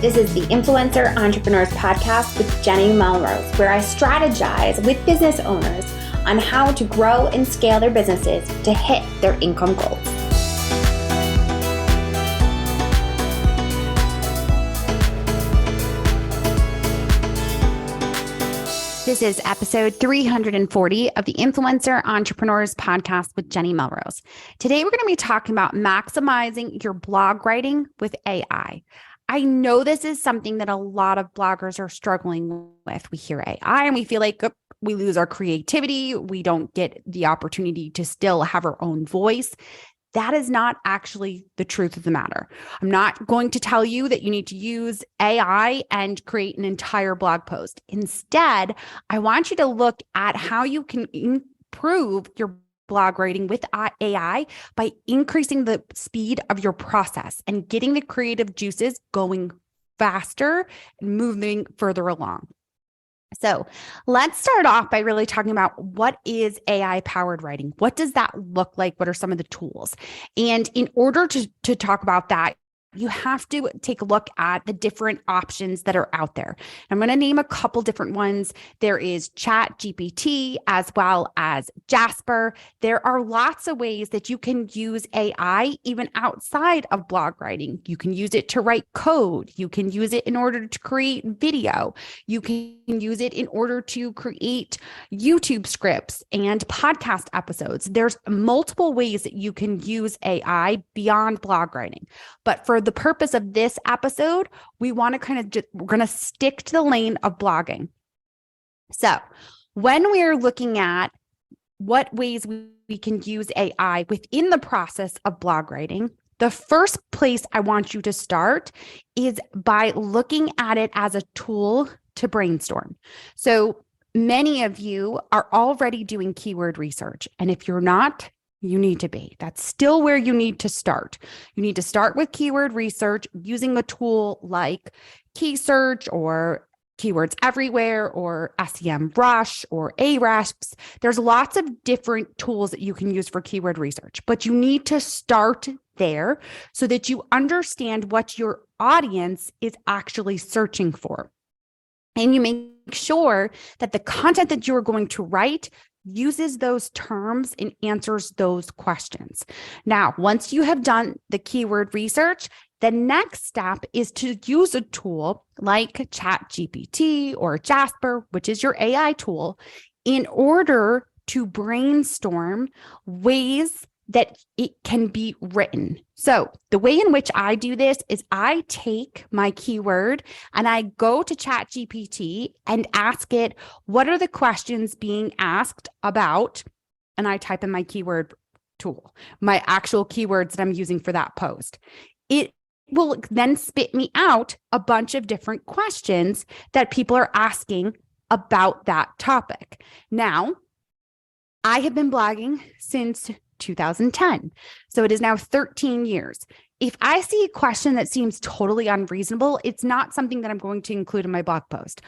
This is the Influencer Entrepreneurs Podcast with Jenny Melrose, where I strategize with business owners on how to grow and scale their businesses to hit their income goals. This is episode 340 of the Influencer Entrepreneurs Podcast with Jenny Melrose. Today, we're going to be talking about maximizing your blog writing with AI. I know this is something that a lot of bloggers are struggling with. We hear AI and we feel like we lose our creativity. We don't get the opportunity to still have our own voice. That is not actually the truth of the matter. I'm not going to tell you that you need to use AI and create an entire blog post. Instead, I want you to look at how you can improve your blog writing with AI by increasing the speed of your process and getting the creative juices going faster and moving further along. So let's start off by really talking about what is AI-powered writing? What does that look like? What are some of the tools? And in order to talk about that, you have to take a look at the different options that are out there. I'm going to name a couple different ones. There is ChatGPT as well as Jasper. There are lots of ways that you can use AI even outside of blog writing. You can use it to write code. You can use it in order to create video. You can use it in order to create YouTube scripts and podcast episodes. There's multiple ways that you can use AI beyond blog writing. But for the purpose of this episode, we want to we're going to stick to the lane of blogging. So when we're looking at what ways we can use AI within the process of blog writing, the first place I want you to start is by looking at it as a tool to brainstorm. So many of you are already doing keyword research. And if you're not, you need to be. That's still where you need to start. You need to start with keyword research using a tool like KeySearch or Keywords Everywhere or SEMrush or Ahrefs. There's lots of different tools that you can use for keyword research, but you need to start there so that you understand what your audience is actually searching for. And you make sure that the content that you're going to write uses those terms and answers those questions. Now, once you have done the keyword research, the next step is to use a tool like ChatGPT or Jasper, which is your AI tool, in order to brainstorm ways that it can be written. So the way in which I do this is I take my keyword and I go to ChatGPT and ask it, what are the questions being asked about? And I type in my keyword tool, my actual keywords that I'm using for that post. It will then spit me out a bunch of different questions that people are asking about that topic. Now, I have been blogging since 2010. So it is now 13 years. If I see a question that seems totally unreasonable, it's not something that I'm going to include in my blog post.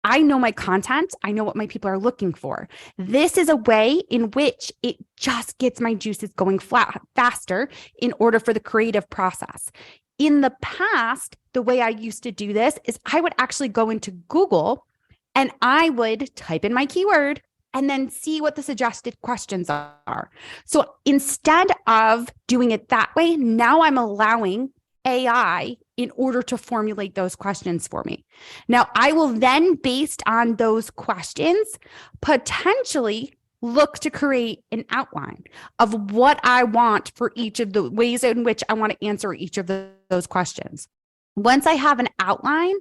I know my content. I know what my people are looking for. This is a way in which it just gets my juices going faster in order for the creative process. In the past, the way I used to do this is I would actually go into Google and I would type in my keyword and then see what the suggested questions are. So instead of doing it that way, now I'm allowing AI in order to formulate those questions for me. Now, I will then, based on those questions, potentially look to create an outline of what I want for each of the ways in which I want to answer each of those questions. Once I have an outline,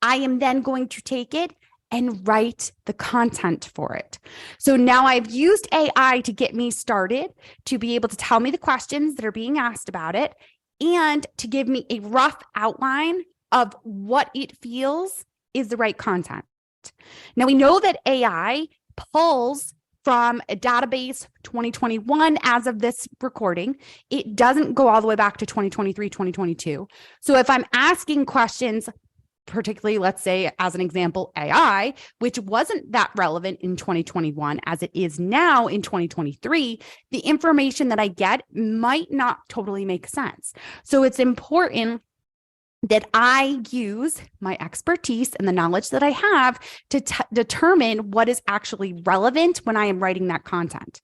I am then going to take it and write the content for it. So now I've used AI to get me started, to be able to tell me the questions that are being asked about it, and to give me a rough outline of what it feels is the right content. Now we know that AI pulls from a database 2021 as of this recording. It doesn't go all the way back to 2023, 2022. So if I'm asking questions, particularly, let's say, as an example, AI, which wasn't that relevant in 2021 as it is now in 2023, the information that I get might not totally make sense. So it's important that I use my expertise and the knowledge that I have to determine what is actually relevant when I am writing that content.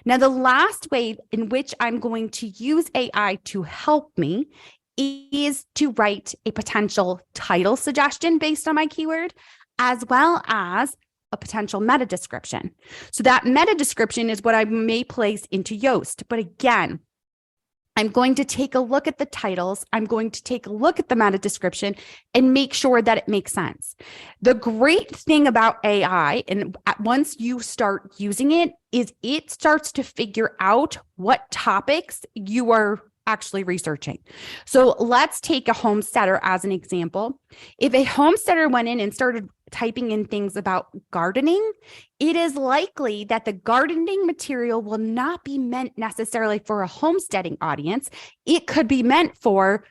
Now, the last way in which I'm going to use AI to help me is to write a potential title suggestion based on my keyword, as well as a potential meta description. So that meta description is what I may place into Yoast. But again, I'm going to take a look at the titles. I'm going to take a look at the meta description and make sure that it makes sense. The great thing about AI, and once you start using it, is it starts to figure out what topics you are actually researching. So let's take a homesteader as an example. If a homesteader went in and started typing in things about gardening, it is likely that the gardening material will not be meant necessarily for a homesteading audience. It could be meant for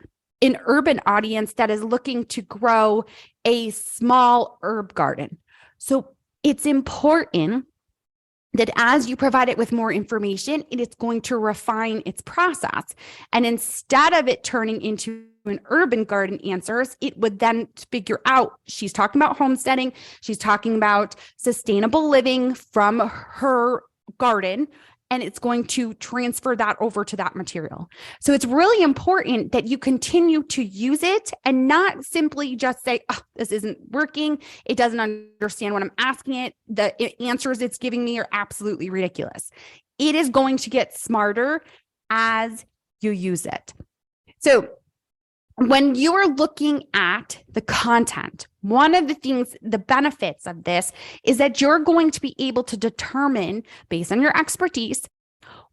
an urban audience that is looking to grow a small herb garden. So it's important that as you provide it with more information, it is going to refine its process. And instead of it turning into an urban garden answers, it would then figure out she's talking about homesteading, she's talking about sustainable living from her garden, and it's going to transfer that over to that material. So it's really important that you continue to use it and not simply just say, oh, this isn't working. It doesn't understand what I'm asking it. The answers it's giving me are absolutely ridiculous. It is going to get smarter as you use it. So when you are looking at the content, one of the things, the benefits of this is that you're going to be able to determine, based on your expertise,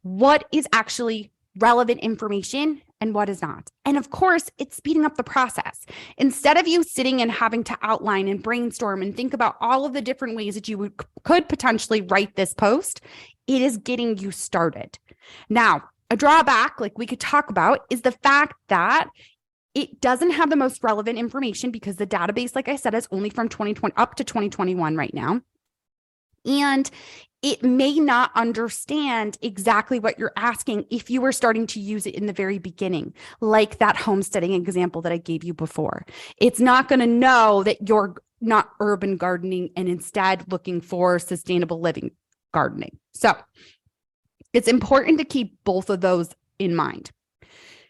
what is actually relevant information and what is not. And of course, it's speeding up the process. Instead of you sitting and having to outline and brainstorm and think about all of the different ways that you could potentially write this post, it is getting you started. Now, a drawback, like we could talk about, is the fact that it doesn't have the most relevant information because the database, like I said, is only from 2020 up to 2021 right now. And it may not understand exactly what you're asking if you were starting to use it in the very beginning, like that homesteading example that I gave you before. It's not going to know that you're not urban gardening and instead looking for sustainable living gardening. So it's important to keep both of those in mind.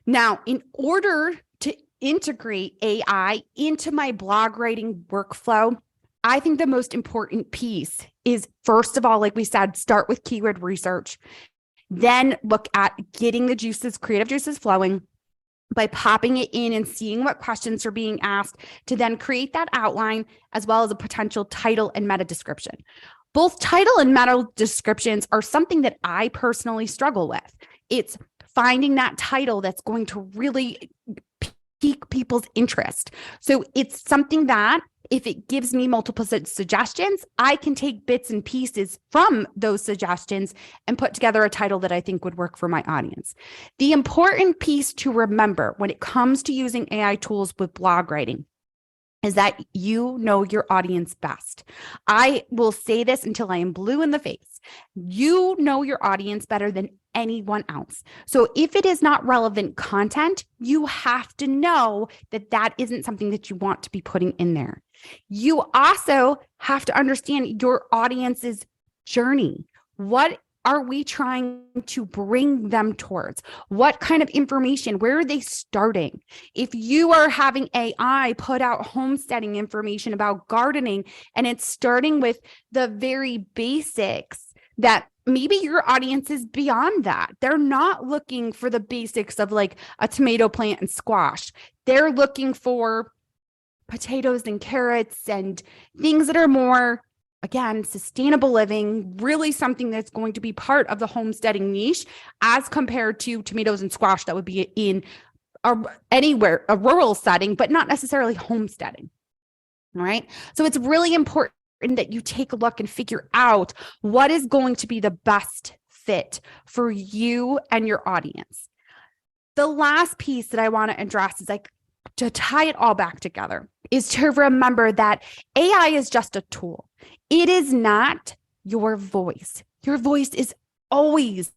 Now, in order to integrate AI into my blog writing workflow, I think the most important piece is, first of all, like we said, start with keyword research, then look at getting the juices, creative juices flowing by popping it in and seeing what questions are being asked to then create that outline as well as a potential title and meta description. Both title and meta descriptions are something that I personally struggle with. It's finding that title that's going to really pique people's interest. So it's something that if it gives me multiple suggestions, I can take bits and pieces from those suggestions and put together a title that I think would work for my audience. The important piece to remember when it comes to using AI tools with blog writing is that you know your audience best. I will say this until I am blue in the face. You know your audience better than anyone else. So if it is not relevant content, you have to know that that isn't something that you want to be putting in there. You also have to understand your audience's journey. What are we trying to bring them towards? What kind of information? Where are they starting? If you are having AI put out homesteading information about gardening and it's starting with the very basics, that maybe your audience is beyond that. They're not looking for the basics of like a tomato plant and squash. They're looking for potatoes and carrots and things that are more, again, sustainable living, really something that's going to be part of the homesteading niche as compared to tomatoes and squash that would be in anywhere, a rural setting, but not necessarily homesteading. All right. So it's really important that you take a look and figure out what is going to be the best fit for you and your audience. The last piece that I want to address is like to tie it all back together is to remember that AI is just a tool. It is not your voice. Your voice is always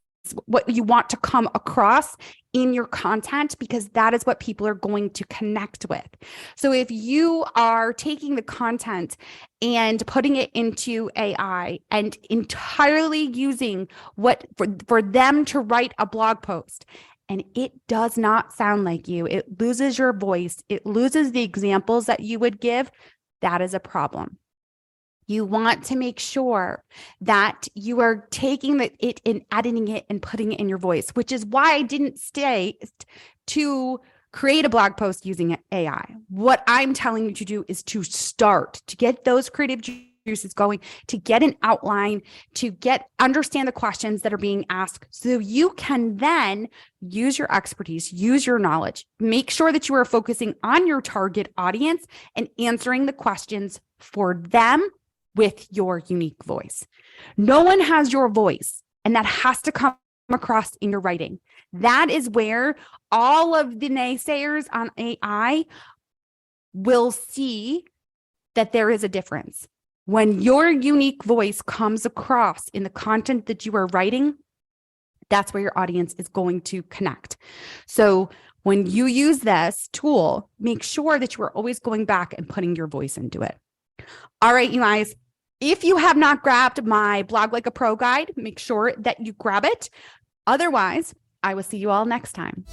what you want to come across in your content, because that is what people are going to connect with. So if you are taking the content and putting it into AI and entirely using what for them to write a blog post, and it does not sound like you, it loses your voice, it loses the examples that you would give, that is a problem. You want to make sure that you are taking it and editing it and putting it in your voice, which is why I didn't stay to create a blog post using AI. What I'm telling you to do is to start, to get those creative juices going, to get an outline, to understand the questions that are being asked, so you can then use your expertise, use your knowledge, make sure that you are focusing on your target audience and answering the questions for them with your unique voice. No one has your voice, and that has to come across in your writing. That is where all of the naysayers on AI will see that there is a difference. When your unique voice comes across in the content that you are writing, that's where your audience is going to connect. So when you use this tool, make sure that you are always going back and putting your voice into it. All right, you guys. If you have not grabbed my Blog Like a Pro guide, make sure that you grab it. Otherwise, I will see you all next time.